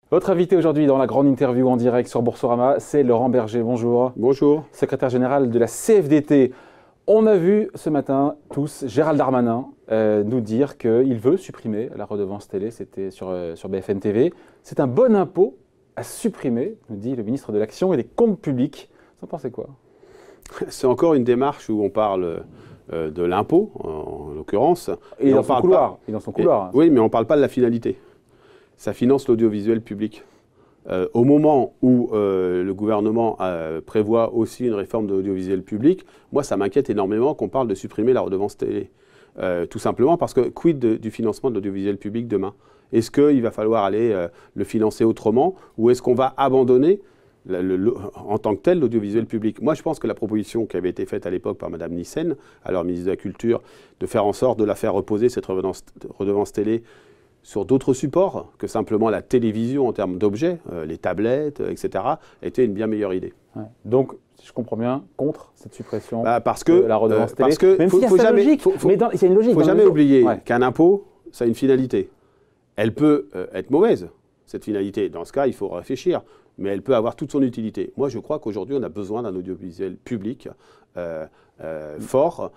Votre invité aujourd'hui dans la grande interview en direct sur Boursorama, c'est Laurent Berger. Bonjour. Bonjour. Secrétaire général de la CFDT. On a vu ce matin tous Gérald Darmanin nous dire qu'il veut supprimer la redevance télé. C'était sur BFM TV. C'est un bon impôt à supprimer, nous dit le ministre de l'Action et des Comptes publics. Vous en pensez quoi? C'est encore une démarche où on parle de l'impôt, en l'occurrence. Et dans son couloir. Oui, mais on ne parle pas de la finalité. Ça finance l'audiovisuel public. Au moment où le gouvernement prévoit aussi une réforme de l'audiovisuel public, moi, ça m'inquiète énormément qu'on parle de supprimer la redevance télé. Tout simplement parce que quid du financement de l'audiovisuel public demain? Est-ce qu'il va falloir aller le financer autrement ou est-ce qu'on va abandonner en tant que tel l'audiovisuel public? Moi, je pense que la proposition qui avait été faite à l'époque par Mme Nyssen, alors ministre de la Culture, de faire en sorte de la faire reposer, cette redevance télé, sur d'autres supports que simplement la télévision en termes d'objets, les tablettes, etc., était une bien meilleure idée. Ouais. Donc, si je comprends bien, contre cette suppression parce que, de la redevance télé. Parce que même s'il y a sa logique, mais il y a une logique. Il ne faut jamais oublier qu'un impôt, ça a une finalité. Elle peut être mauvaise, cette finalité. Dans ce cas, il faut réfléchir. Mais elle peut avoir toute son utilité. Moi, je crois qu'aujourd'hui, on a besoin d'un audiovisuel public fort,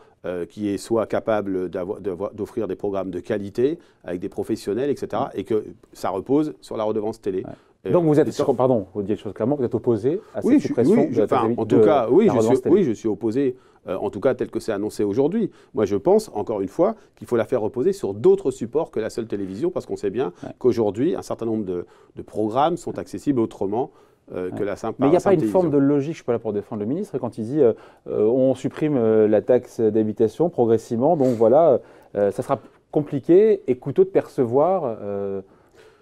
qui est soit capable d'offrir des programmes de qualité avec des professionnels, etc., et que ça repose sur la redevance télé. Ouais. Donc vous êtes, pardon, vous dites les choses clairement, vous êtes opposé à cette suppression de la redevance télé. Oui, je suis opposé, en tout cas tel que c'est annoncé aujourd'hui. Moi, je pense, encore une fois, qu'il faut la faire reposer sur d'autres supports que la seule télévision, parce qu'on sait bien qu'aujourd'hui, un certain nombre de programmes sont accessibles autrement que la simple. Mais il n'y a pas une forme de logique, je ne suis pas là pour défendre le ministre, quand il dit on supprime la taxe d'habitation progressivement, donc voilà, ça sera compliqué et coûteux de percevoir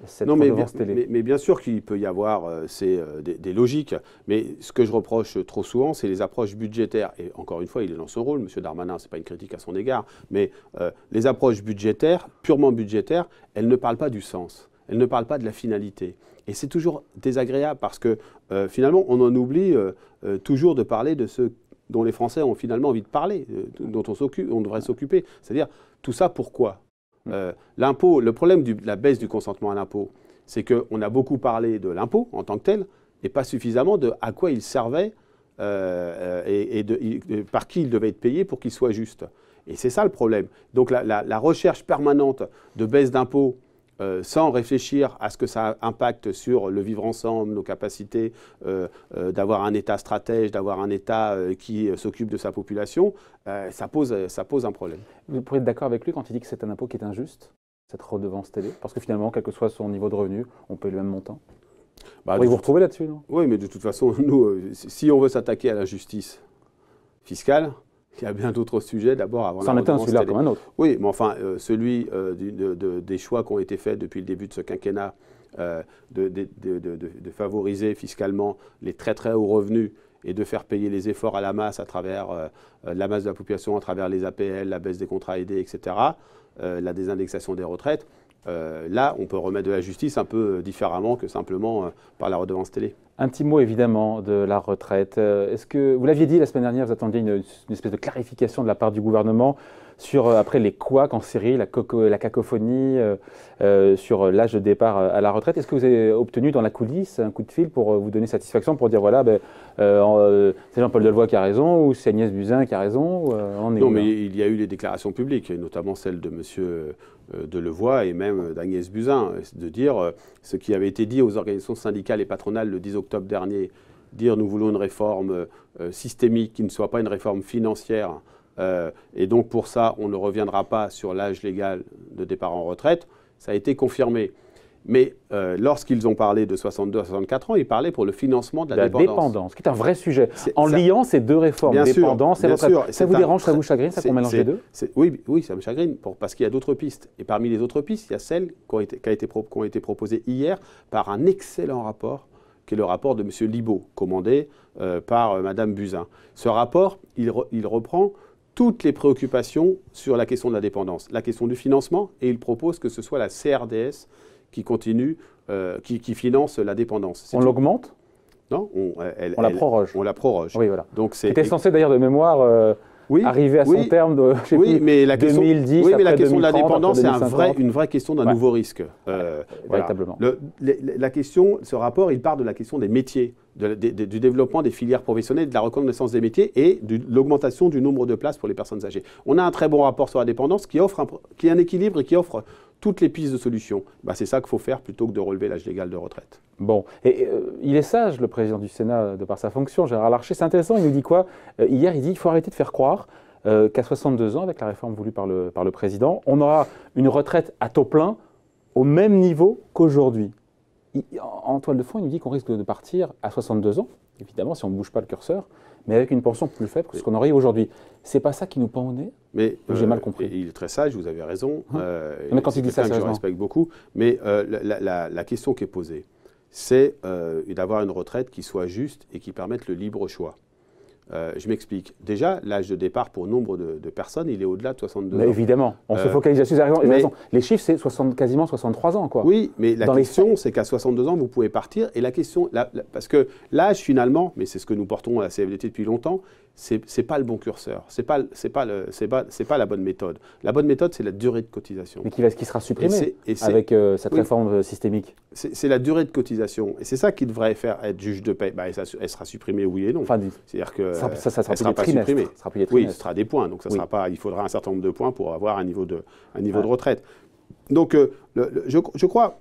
cette redevance télé. Mais bien sûr qu'il peut y avoir des logiques, mais ce que je reproche trop souvent, c'est les approches budgétaires. Et encore une fois, il est dans son rôle, M. Darmanin, ce n'est pas une critique à son égard, mais les approches budgétaires, purement budgétaires, elles ne parlent pas du sens, elles ne parlent pas de la finalité. Et c'est toujours désagréable parce que finalement, on en oublie toujours de parler de ce dont les Français ont finalement envie de parler, dont on devrait s'occuper. C'est-à-dire, tout ça pourquoi? L'impôt, le problème de la baisse du consentement à l'impôt, c'est qu'on a beaucoup parlé de l'impôt en tant que tel et pas suffisamment de à quoi il servait et par qui il devait être payé pour qu'il soit juste. Et c'est ça le problème. Donc la recherche permanente de baisse d'impôt sans réfléchir à ce que ça impacte sur le vivre ensemble, nos capacités d'avoir un État stratège, d'avoir un État qui s'occupe de sa population, ça pose un problème. Vous pourriez être d'accord avec lui quand il dit que c'est un impôt qui est injuste, cette redevance télé? Parce que finalement, quel que soit son niveau de revenu, on paye le même montant. Vous pourriez vous retrouver là-dessus, non? Oui, mais de toute façon, nous, si on veut s'attaquer à l'injustice fiscale, il y a bien d'autres sujets d'abord avant la redevance télé. Celui-là comme un autre. Oui, mais enfin, celui des choix qui ont été faits depuis le début de ce quinquennat de favoriser fiscalement les très très hauts revenus et de faire payer les efforts à la masse à travers la masse de la population, à travers les APL, la baisse des contrats aidés, etc., la désindexation des retraites. Là, on peut remettre de la justice un peu différemment que simplement par la redevance télé. Un petit mot évidemment de la retraite. Est-ce que, vous l'aviez dit la semaine dernière, vous attendiez une espèce de clarification de la part du gouvernement sur, après les couacs en série, la cacophonie, sur l'âge de départ à la retraite. Est-ce que vous avez obtenu dans la coulisse un coup de fil pour vous donner satisfaction, pour dire voilà, c'est Jean-Paul Delevoye qui a raison ou c'est Agnès Buzyn qui a raison? Non, mais il y a eu les déclarations publiques, notamment celle de M. Delevoye et même d'Agnès Buzyn, de dire ce qui avait été dit aux organisations syndicales et patronales le 10 octobre dernier, dire nous voulons une réforme systémique qui ne soit pas une réforme financière et donc pour ça on ne reviendra pas sur l'âge légal de départ en retraite, ça a été confirmé. Mais lorsqu'ils ont parlé de 62 à 64 ans, ils parlaient pour le financement de la dépendance. Qui est un vrai sujet. En liant ces deux réformes, dépendance et retraite. Ça vous dérange, ça vous chagrine, ça qu'on mélange les deux? Oui, ça me chagrine, parce qu'il y a d'autres pistes. Et parmi les autres pistes, il y a celles qui ont été proposées hier par un excellent rapport, qui est le rapport de M. Libaud, commandé par Mme Buzyn. Ce rapport, il reprend toutes les préoccupations sur la question de la dépendance, la question du financement, et il propose que ce soit la CRDS qui continue, qui finance la dépendance. On l'augmente? Non, on la proroge. On la proroge. Oui, voilà. Donc c'était censé d'ailleurs de mémoire arriver à son terme de je sais plus, mais la question, 2010, oui, mais la après question 2030, de la dépendance, c'est après une vraie question d'un nouveau risque. Véritablement. La question, ce rapport, il part de la question des métiers, du développement des filières professionnelles, de la reconnaissance des métiers et de l'augmentation du nombre de places pour les personnes âgées. On a un très bon rapport sur la dépendance qui est un équilibre et qui offre toutes les pistes de solutions. C'est ça qu'il faut faire plutôt que de relever l'âge légal de retraite. Bon, et il est sage, le président du Sénat, de par sa fonction, Gérard Larcher. C'est intéressant, il nous dit quoi? Hier, il dit qu'il faut arrêter de faire croire qu'à 62 ans, avec la réforme voulue par le président, on aura une retraite à taux plein au même niveau qu'aujourd'hui. En toile de fond, il nous dit qu'on risque de partir à 62 ans, évidemment, si on ne bouge pas le curseur, mais avec une pension plus faible que ce qu'on aurait eu aujourd'hui. C'est pas ça qui nous pend au nez? Mais j'ai mal compris. Il est très sage, vous avez raison. Mais quand il dit ça, je respecte beaucoup. Mais la question qui est posée, c'est d'avoir une retraite qui soit juste et qui permette le libre choix. Je m'explique. Déjà, l'âge de départ pour nombre de personnes, il est au-delà de 62 ans. Évidemment, on se focalise là-dessus. Les chiffres, c'est quasiment 63 ans. Quoi. Oui, mais la question, c'est qu'à 62 ans, vous pouvez partir. Et la question, parce que l'âge, finalement, mais c'est ce que nous portons à la CFDT depuis longtemps, c'est pas le bon curseur. C'est pas la bonne méthode. La bonne méthode, c'est la durée de cotisation. Mais qui sera supprimée avec cette réforme systémique. C'est la durée de cotisation. Et c'est ça qui devrait faire être juge de paie. Elle sera supprimée, oui et non. Enfin, c'est-à-dire que ça sera sera pas supprimée. Oui, ce sera des points. Donc ça sera pas. Il faudra un certain nombre de points pour avoir un niveau de retraite. Donc je crois,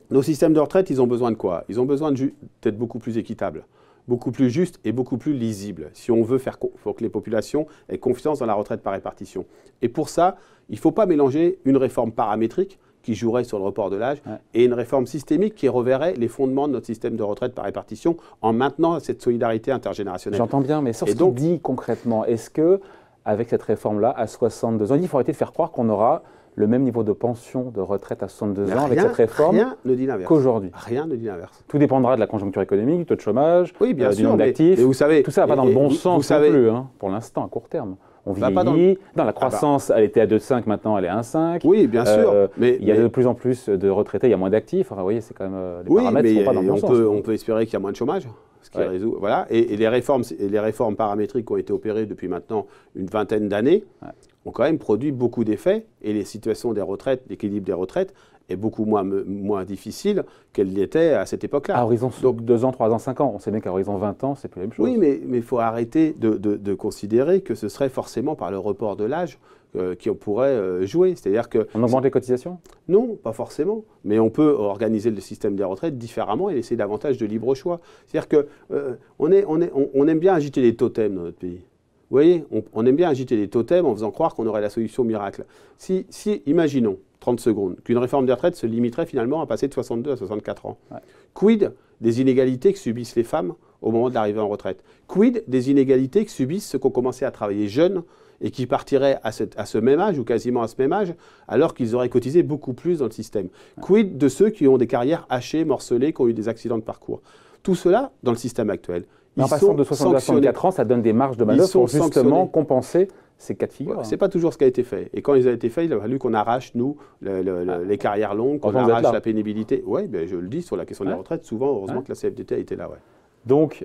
nos systèmes de retraite, ils ont besoin de quoi? Ils ont besoin d'être beaucoup plus équitables, beaucoup plus juste et beaucoup plus lisible, si on veut faut que les populations aient confiance dans la retraite par répartition. Et pour ça, il ne faut pas mélanger une réforme paramétrique qui jouerait sur le report de l'âge et une réforme systémique qui reverrait les fondements de notre système de retraite par répartition en maintenant cette solidarité intergénérationnelle. J'entends bien, mais sur ce qu'il dit concrètement, est-ce que avec cette réforme-là, à 62 ans, il faut arrêter de faire croire qu'on aura le même niveau de pension de retraite à 62 ans avec cette réforme qu'aujourd'hui? Rien ne dit l'inverse. Tout dépendra de la conjoncture économique, du taux de chômage, du nombre d'actifs. Vous savez, tout ça va pas dans le bon sens non plus, pour l'instant, à court terme. On vieillit. La croissance, elle était à 2,5, maintenant elle est à 1,5. Oui, bien sûr. Mais il y a de plus en plus de retraités, il y a moins d'actifs. Enfin, vous voyez, c'est quand même les paramètres ne sont pas dans le bon sens. On peut espérer qu'il y a moins de chômage. Ce qui résout, voilà. Et les réformes paramétriques qui ont été opérées depuis maintenant une vingtaine d'années ont quand même produit beaucoup d'effets. Et les situations des retraites, l'équilibre des retraites, est beaucoup moins difficile qu'elle l'était à cette époque-là. À horizon 2 ans, 3 ans, 5 ans. On sait bien qu'à horizon 20 ans, c'est plus la même chose. Oui, mais il faut arrêter de considérer que ce serait forcément par le report de l'âge qu'on pourrait jouer. C'est-à-dire que on augmente les cotisations? Non, pas forcément. Mais on peut organiser le système des retraites différemment et laisser davantage de libre choix. C'est-à-dire qu'on aime bien agiter les totems dans notre pays. Vous voyez, on aime bien agiter les totems en faisant croire qu'on aurait la solution miracle. Si imaginons, 30 secondes, qu'une réforme des retraites se limiterait finalement à passer de 62 à 64 ans. Quid des inégalités que subissent les femmes au moment de l'arrivée en retraite? Quid des inégalités que subissent ceux qui ont commencé à travailler jeunes et qui partiraient à ce même âge ou quasiment à ce même âge alors qu'ils auraient cotisé beaucoup plus dans le système? Quid de ceux qui ont des carrières hachées, morcelées, qui ont eu des accidents de parcours? Tout cela dans le système actuel. En passant de 62 à 64 ans, ça donne des marges de manœuvre pour justement compenser ces cas de figure. Ce n'est pas toujours ce qui a été fait. Et quand ils ont été faits, il a fallu qu'on arrache, nous, les carrières longues, qu'on arrache la pénibilité. Oui, je le dis sur la question des retraites, souvent, heureusement que la CFDT a été là. Donc,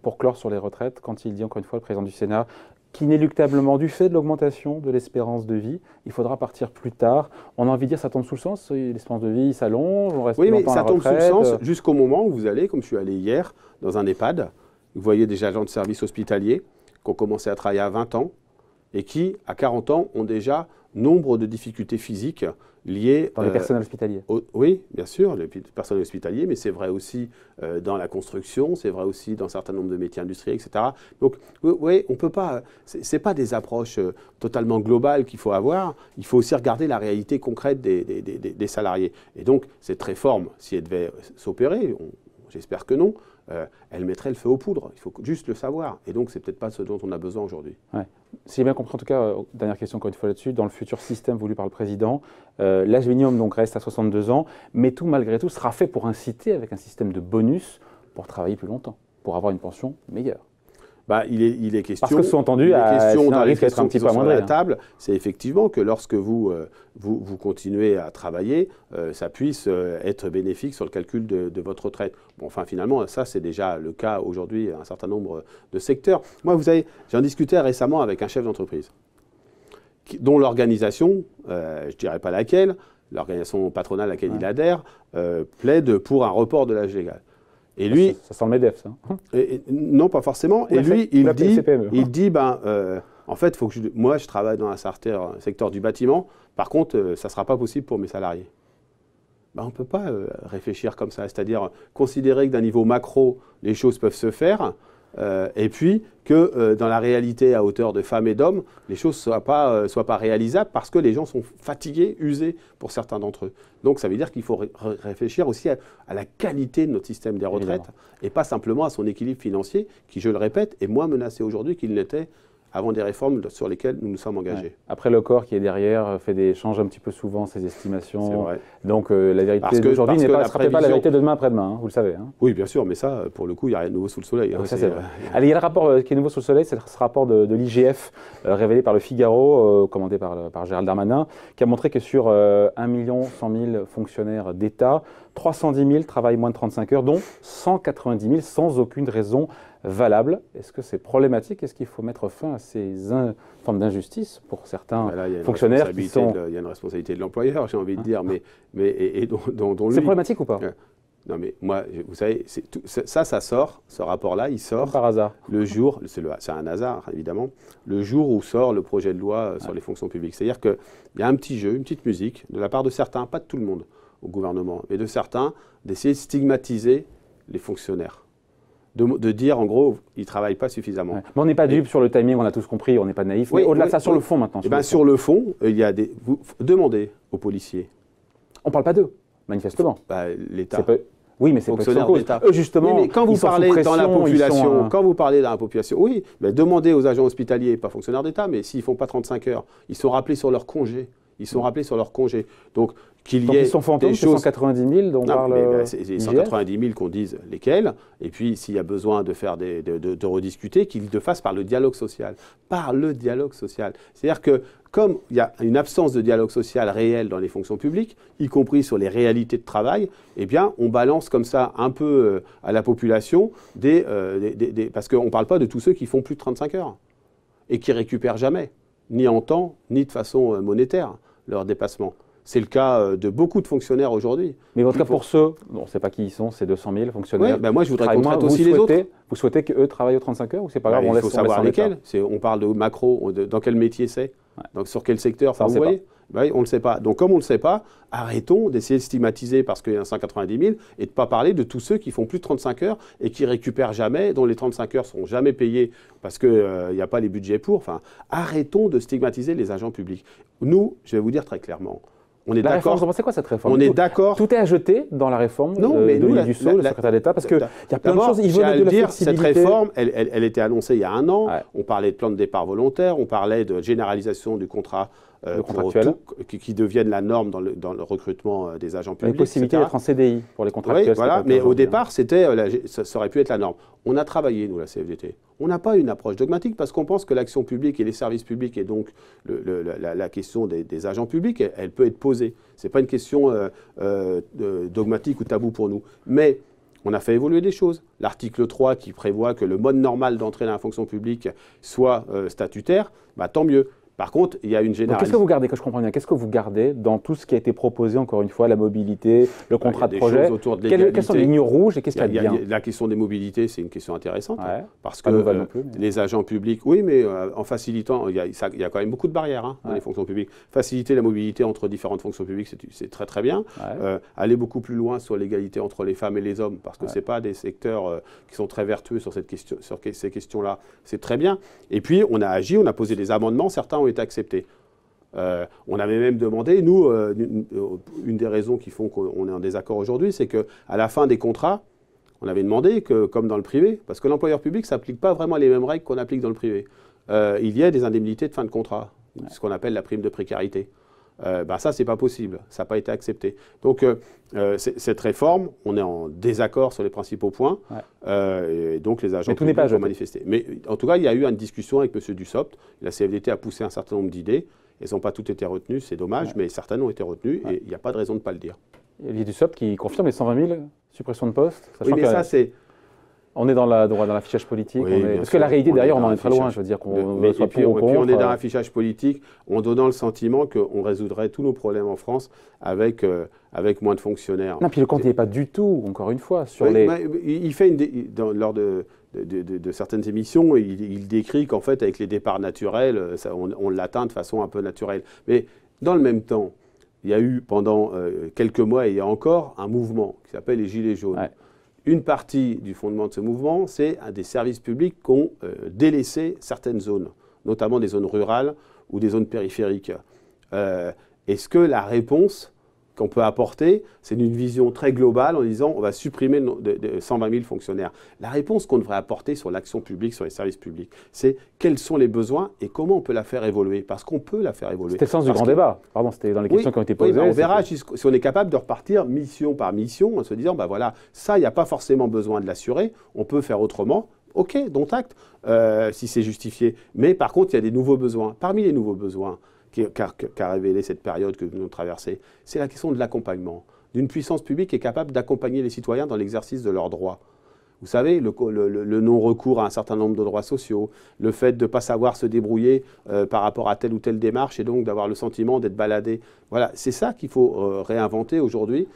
pour clore sur les retraites, quand il dit encore une fois, le président du Sénat, qu'inéluctablement, du fait de l'augmentation de l'espérance de vie, il faudra partir plus tard. On a envie de dire ça tombe sous le sens, l'espérance de vie s'allonge, on reste plus longtemps à la retraite. Oui, mais ça tombe sous le sens jusqu'au moment où vous allez, comme je suis allé hier, dans un EHPAD, vous voyez des agents de service hospitaliers qui ont commencé à travailler à 20 ans et qui, à 40 ans, ont déjà nombre de difficultés physiques liées… Dans les personnels hospitaliers. Oui, bien sûr, les personnels hospitaliers, mais c'est vrai aussi dans la construction, c'est vrai aussi dans un certain nombre de métiers industriels, etc. Donc, oui, on peut pas… C'est pas des approches totalement globales qu'il faut avoir. Il faut aussi regarder la réalité concrète des salariés. Et donc, cette réforme, si elle devait s'opérer, j'espère que non, elle mettrait le feu aux poudres. Il faut juste le savoir. Et donc, c'est peut-être pas ce dont on a besoin aujourd'hui. Ouais. Si j'ai bien compris, en tout cas, dernière question encore une fois là-dessus, dans le futur système voulu par le président, l'âge minimum donc reste à 62 ans, mais tout malgré tout sera fait pour inciter avec un système de bonus pour travailler plus longtemps, pour avoir une pension meilleure. Il est question, parce que sous-entendu, dans les risque d'être un questions petit qui peu sont sur amoindri. la table, c'est effectivement que lorsque vous continuez à travailler, ça puisse être bénéfique sur le calcul de votre retraite. Bon, enfin, finalement, ça, c'est déjà le cas aujourd'hui à un certain nombre de secteurs. Moi, vous savez, j'en discutais récemment avec un chef d'entreprise dont l'organisation, je ne dirais pas laquelle, l'organisation patronale à laquelle il adhère, plaide pour un report de l'âge légal. Et lui, ça sent le MEDEF, ça. Non, pas forcément. Et lui, il dit, en fait, moi, je travaille dans un secteur du bâtiment. Par contre, ça ne sera pas possible pour mes salariés. On ne peut pas réfléchir comme ça. C'est-à-dire considérer que d'un niveau macro, les choses peuvent se faire. Et puis que dans la réalité, à hauteur de femmes et d'hommes, les choses ne soient pas réalisables parce que les gens sont fatigués, usés pour certains d'entre eux. Donc ça veut dire qu'il faut réfléchir aussi à la qualité de notre système des retraites et pas simplement à son équilibre financier qui, je le répète, est moins menacé aujourd'hui qu'il n'était avant des réformes sur lesquelles nous nous sommes engagés. Ouais. Après, le corps qui est derrière change un petit peu souvent ses estimations. C'est vrai. Donc la vérité d'aujourd'hui ne sera peut-être pas la vérité de demain après-demain, vous le savez. Oui, bien sûr, mais ça, pour le coup, il n'y a rien de nouveau sous le soleil. Ça, c'est vrai. Allez, il y a le rapport qui est nouveau sous le soleil, c'est ce rapport de l'IGF révélé par le Figaro, commandé par Gérald Darmanin, qui a montré que sur 1 100 000 fonctionnaires d'État, 310 000 travaillent moins de 35 heures, dont 190 000 sans aucune raison valable. Est-ce que c'est problématique? Est-ce qu'il faut mettre fin à ces formes d'injustice pour certains fonctionnaires qui sont... Il y a une responsabilité de l'employeur, j'ai envie de dire, mais dont lui... C'est problématique ou pas? Non, mais moi, vous savez, ça sort, ce rapport-là, il sort... Par hasard. Le jour, c'est un hasard, évidemment, le jour où sort le projet de loi sur les fonctions publiques. C'est-à-dire qu'il y a un petit jeu, une petite musique, de la part de certains, pas de tout le monde au gouvernement, mais de certains, d'essayer de stigmatiser les fonctionnaires. De dire, en gros, ils ne travaillent pas suffisamment. Ouais. Mais on n'est pas dupe sur le timing, on a tous compris, on n'est pas naïf. Oui, mais au-delà de ça, sur le fond maintenant. Sur le fond, il y a vous demandez aux policiers. On ne parle pas d'eux, manifestement. L'État. Oui, mais c'est fonctionnaire d'État. Eux, justement, oui, mais quand vous parlez dans la population, quand vous parlez dans la population, oui, demandez aux agents hospitaliers, pas fonctionnaires d'État, mais s'ils ne font pas 35 heures, ils sont rappelés sur leur congé. Donc, ils sont fantômes, ces 190 000 dont on parle. C'est les 190 000 qu'on dise lesquels. Et puis, s'il y a besoin de faire de rediscuter, qu'ils le fassent par le dialogue social. Par le dialogue social. C'est-à-dire que, comme il y a une absence de dialogue social réel dans les fonctions publiques, y compris sur les réalités de travail, eh bien, on balance comme ça un peu à la population parce qu'on ne parle pas de tous ceux qui font plus de 35 heures et qui récupèrent jamais, ni en temps, ni de façon monétaire, leur dépassement. C'est le cas de beaucoup de fonctionnaires aujourd'hui. Mais en tout cas, pour ceux, on ne sait pas qui ils sont, ces 200 000 fonctionnaires. Oui, moi, je voudrais qu'on traite aussi les autres. Vous souhaitez qu'eux travaillent aux 35 heures ou c'est pas grave, il faut savoir lesquels. On parle de macro, dans quel métier c'est, donc sur quel secteur, vous voyez. On ne le sait pas. Donc, comme on ne le sait pas, arrêtons d'essayer de stigmatiser parce qu'il y a 190 000 et de ne pas parler de tous ceux qui font plus de 35 heures et qui récupèrent jamais, dont les 35 heures ne seront jamais payées parce qu'il n'y a pas les budgets pour. Enfin, arrêtons de stigmatiser les agents publics. Nous, je vais vous dire très clairement, on est d'accord. Vous pensez quoi cette réforme? On est d'accord. Tout est à jeter dans la réforme d'Olivier Dussopt, le secrétaire d'État, parce qu'il y a plein de choses. Il veut de la dire, cette réforme, elle était annoncée il y a 1 an. Ouais. On parlait de plan de départ volontaire, on parlait de généralisation du contrat contractuel qui devienne la norme dans le recrutement des agents publics. La possibilité d'être en CDI pour les contractuels. Oui, voilà, mais au départ, ça aurait pu être la norme. On a travaillé, nous, la CFDT. On n'a pas une approche dogmatique parce qu'on pense que l'action publique et les services publics et donc la question des agents publics, elle peut être posée. Ce n'est pas une question dogmatique ou tabou pour nous. Mais on a fait évoluer des choses. L'article 3 qui prévoit que le mode normal d'entrée dans la fonction publique soit statutaire, tant mieux. Par contre, il y a une généralisation. Qu'est-ce que vous gardez, que je comprends bien, qu'est-ce que vous gardez dans tout ce qui a été proposé, encore une fois, la mobilité, le contrat de projet? Quelles sont les lignes rouges et qu'est-ce qu'il y a de bien? La question des mobilités, c'est une question intéressante. Ouais, parce que non plus, les agents publics, oui, mais en facilitant, il y a quand même beaucoup de barrières dans les fonctions publiques. Faciliter la mobilité entre différentes fonctions publiques, c'est très très bien. Ouais. Aller beaucoup plus loin sur l'égalité entre les femmes et les hommes, parce que ce n'est pas des secteurs qui sont très vertueux sur ces questions-là, c'est très bien. Et puis, on a agi, on a posé des amendements, certains ont été acceptés. On avait même demandé, nous, une des raisons qui font qu'on est en désaccord aujourd'hui, c'est qu'à la fin des contrats, on avait demandé que, comme dans le privé, parce que l'employeur public ne s'applique pas vraiment les mêmes règles qu'on applique dans le privé, il y a des indemnités de fin de contrat, ce qu'on appelle la prime de précarité. Ça, c'est pas possible. Ça n'a pas été accepté. Donc, cette réforme, on est en désaccord sur les principaux points. Et donc, les agents ont manifesté. Mais en tout cas, il y a eu une discussion avec M. Dussopt. La CFDT a poussé un certain nombre d'idées. Elles n'ont pas toutes été retenues, c'est dommage, mais certaines ont été retenues et il n'y a pas de raison de ne pas le dire. Il y a Dussopt qui confirme les 120 000 suppressions de postes. Oui, mais ça, c'est... On est dans l'affichage politique, parce que la réalité derrière, on en est très loin, je veux dire qu'on soit puis on est dans l'affichage politique en donnant le sentiment qu'on résoudrait tous nos problèmes en France avec moins de fonctionnaires. Non, puis le compte n'y est pas du tout, encore une fois, sur il fait lors de certaines émissions, il décrit qu'en fait, avec les départs naturels, on l'atteint de façon un peu naturelle. Mais dans le même temps, il y a eu pendant quelques mois, et il y a encore un mouvement qui s'appelle les Gilets jaunes. Ouais. Une partie du fondement de ce mouvement, c'est des services publics qui ont délaissé certaines zones, notamment des zones rurales ou des zones périphériques. Est-ce que la réponse qu'on peut apporter, c'est une vision très globale en disant on va supprimer 120 000 fonctionnaires? La réponse qu'on devrait apporter sur l'action publique, sur les services publics, c'est quels sont les besoins et comment on peut la faire évoluer. Parce qu'on peut la faire évoluer. C'était le sens du grand débat. Pardon, c'était dans les questions qui ont été posées. On verra si on est capable de repartir mission par mission en se disant voilà, ça, il n'y a pas forcément besoin de l'assurer, on peut faire autrement. OK, dont acte, si c'est justifié. Mais par contre, il y a des nouveaux besoins. Parmi les nouveaux besoins qu'a révélé cette période que nous avons traversée, c'est la question de l'accompagnement, d'une puissance publique qui est capable d'accompagner les citoyens dans l'exercice de leurs droits. Vous savez, le non-recours à un certain nombre de droits sociaux, le fait de ne pas savoir se débrouiller par rapport à telle ou telle démarche et donc d'avoir le sentiment d'être baladé. Voilà, c'est ça qu'il faut réinventer aujourd'hui,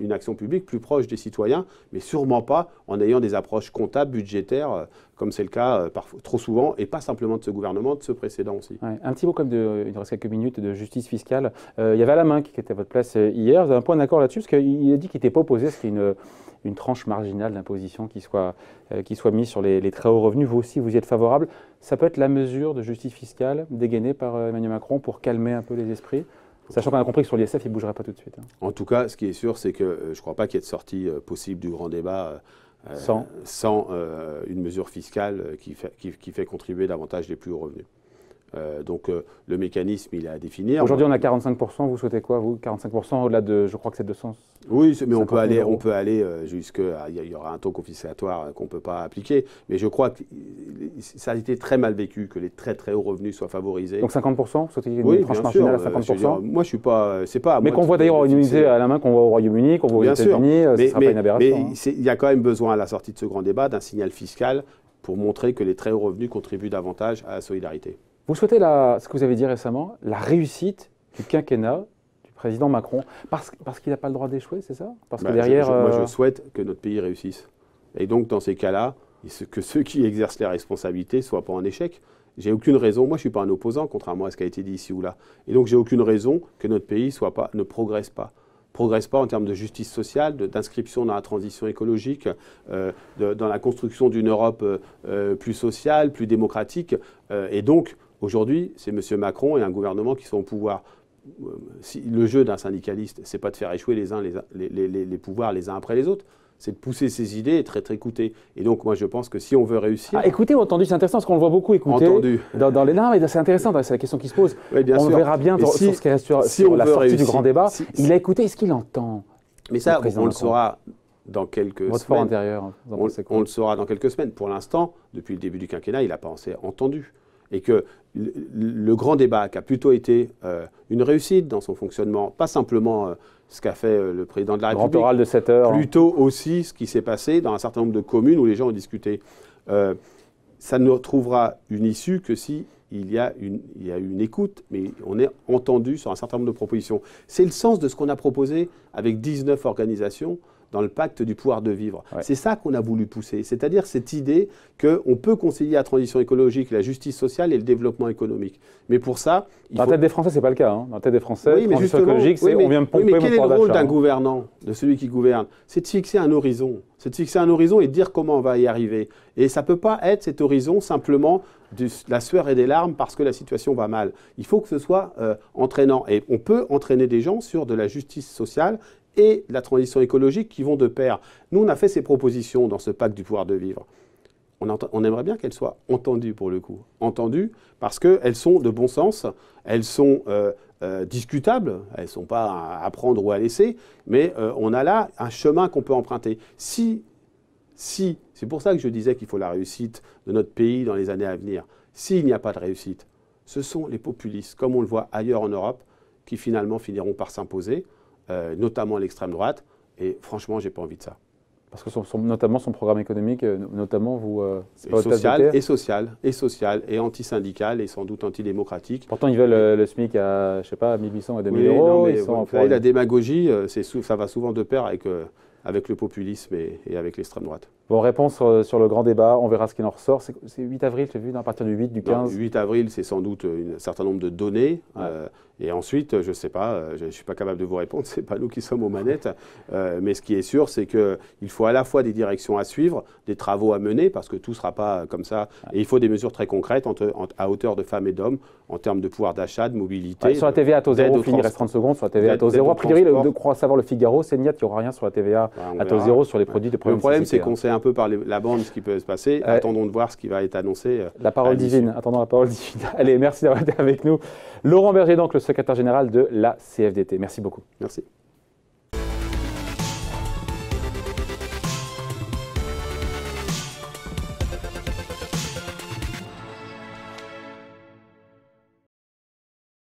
une action publique plus proche des citoyens, mais sûrement pas en ayant des approches comptables, budgétaires, comme c'est le cas trop souvent, et pas simplement de ce gouvernement, de ce précédent aussi. Ouais, un petit mot comme il reste quelques minutes de justice fiscale. Il y avait Alain Minc qui était à votre place hier. Vous avez un point d'accord là-dessus, parce qu'il a dit qu'il n'était pas opposé à ce qu'il y ait une tranche marginale d'imposition qui soit mise sur les très hauts revenus. Vous aussi, vous y êtes favorable. Ça peut être la mesure de justice fiscale dégainée par Emmanuel Macron pour calmer un peu les esprits, sachant qu'on a compris que sur l'ISF, il ne bougerait pas tout de suite. En tout cas, ce qui est sûr, c'est que je ne crois pas qu'il y ait de sortie possible du grand débat sans une mesure fiscale qui fait contribuer davantage les plus hauts revenus. Donc le mécanisme, il est à définir. Aujourd'hui, on a 45%. Vous souhaitez quoi, vous? 45% au-delà de, je crois que c'est 200. Oui, mais on peut aller jusqu'à... Il y aura un taux confiscatoire qu'on ne peut pas appliquer. Mais je crois que ça a été très mal vécu que les très très hauts revenus soient favorisés. Donc 50%? Vous souhaitez une tranche marginale à 50%? Moi, je suis pas... C'est pas mais qu'on voit d'ailleurs organisé à la main, qu'on voit au Royaume-Uni, qu'on voit aux États-Unis, ce ne sera pas une aberration. Mais il y a quand même besoin, à la sortie de ce grand débat, d'un signal fiscal pour montrer que les très hauts revenus contribuent davantage à la solidarité. Vous souhaitez, ce que vous avez dit récemment, la réussite du quinquennat du président Macron, parce qu'il n'a pas le droit d'échouer, c'est ça? Parce que derrière, moi, je souhaite que notre pays réussisse. Et donc, dans ces cas-là, que ceux qui exercent les responsabilités ne soient pas en échec. J'ai aucune raison, moi je ne suis pas un opposant, contrairement à ce qui a été dit ici ou là. Et donc, j'ai aucune raison que notre pays ne progresse pas. Progresse pas en termes de justice sociale, d'inscription dans la transition écologique, dans la construction d'une Europe plus sociale, plus démocratique. Et donc, aujourd'hui, c'est M. Macron et un gouvernement qui sont au pouvoir. Le jeu d'un syndicaliste, ce n'est pas de faire échouer les pouvoirs les uns après les autres, c'est de pousser ses idées et de être écouté. Et donc, moi, je pense que si on veut réussir... écouter ou entendu, c'est intéressant, parce qu'on le voit beaucoup écouter. Entendu. Dans les... Non, mais c'est intéressant, c'est la question qui se pose. Oui, bien sûr. On verra bien sur ce qui reste sur la sortie du grand débat. Il a écouté, est-ce qu'il entend? Mais ça, on le saura dans quelques semaines. Votre fort intérieur, on le saura dans quelques semaines. Pour l'instant, depuis le début du quinquennat, il n'a pas entendu. Et que le grand débat, qui a plutôt été une réussite dans son fonctionnement, pas simplement ce qu'a fait le président de la République, grand oral de 7 heures, plutôt aussi ce qui s'est passé dans un certain nombre de communes où les gens ont discuté. Ça ne trouvera une issue que si il y a une écoute, mais on est entendu sur un certain nombre de propositions. C'est le sens de ce qu'on a proposé avec 19 organisations dans le pacte du pouvoir de vivre. Ouais. C'est ça qu'on a voulu pousser, c'est-à-dire cette idée qu'on peut concilier la transition écologique, la justice sociale et le développement économique. Mais pour ça... Dans la tête des Français, ce n'est pas le cas. Dans la tête des Français, la transition écologique, c'est on vient me pomper mon pouvoir d'achat. Mais quel est le rôle d'un gouvernant, de celui qui gouverne? C'est de fixer un horizon. C'est de fixer un horizon et de dire comment on va y arriver. Et ça ne peut pas être cet horizon simplement de la sueur et des larmes parce que la situation va mal. Il faut que ce soit entraînant. Et on peut entraîner des gens sur de la justice sociale et la transition écologique qui vont de pair. Nous, on a fait ces propositions dans ce pacte du pouvoir de vivre. on aimerait bien qu'elles soient entendues pour le coup. Entendues parce qu'elles sont de bon sens, elles sont discutables, elles ne sont pas à prendre ou à laisser, mais on a là un chemin qu'on peut emprunter. Si, c'est pour ça que je disais qu'il faut la réussite de notre pays dans les années à venir. S'il n'y a pas de réussite, ce sont les populistes, comme on le voit ailleurs en Europe, qui finalement finiront par s'imposer, notamment l'extrême droite. Et franchement, je n'ai pas envie de ça. Parce que notamment son programme économique, notamment vous... social, et anti-syndical, et sans doute antidémocratique. Pourtant, ils veulent le SMIC à, je sais pas, 1800 à 2000 euros. Non, mais la démagogie, ça va souvent de pair avec le populisme et avec l'extrême droite. Vos réponses sur le grand débat, on verra ce qu'il en ressort. C'est 8 avril, j'ai vu, à partir du 8, du 15 non, 8 avril, c'est sans doute un certain nombre de données. Ouais. Et ensuite, je ne sais pas, je ne suis pas capable de vous répondre, ce n'est pas nous qui sommes aux manettes. Mais ce qui est sûr, c'est qu'il faut à la fois des directions à suivre, des travaux à mener, parce que tout ne sera pas comme ça. Ouais. Et il faut des mesures très concrètes à hauteur de femmes et d'hommes, en termes de pouvoir d'achat, de mobilité. Ouais, sur la TVA à taux zéro, il reste 30 secondes. Sur la TVA à taux zéro, a priori, je crois savoir le Figaro, c'est niette, il n'y aura rien sur la TVA à taux zéro sur les produits de première nécessité. Le problème, c'est qu'on sait un peu par la bande ce qui peut se passer. Attendons de voir ce qui va être annoncé. La parole divine. Attendons la parole divine. Allez, merci d'avoir été avec nous. Laurent Berger, donc le secrétaire général de la CFDT. Merci beaucoup. Merci.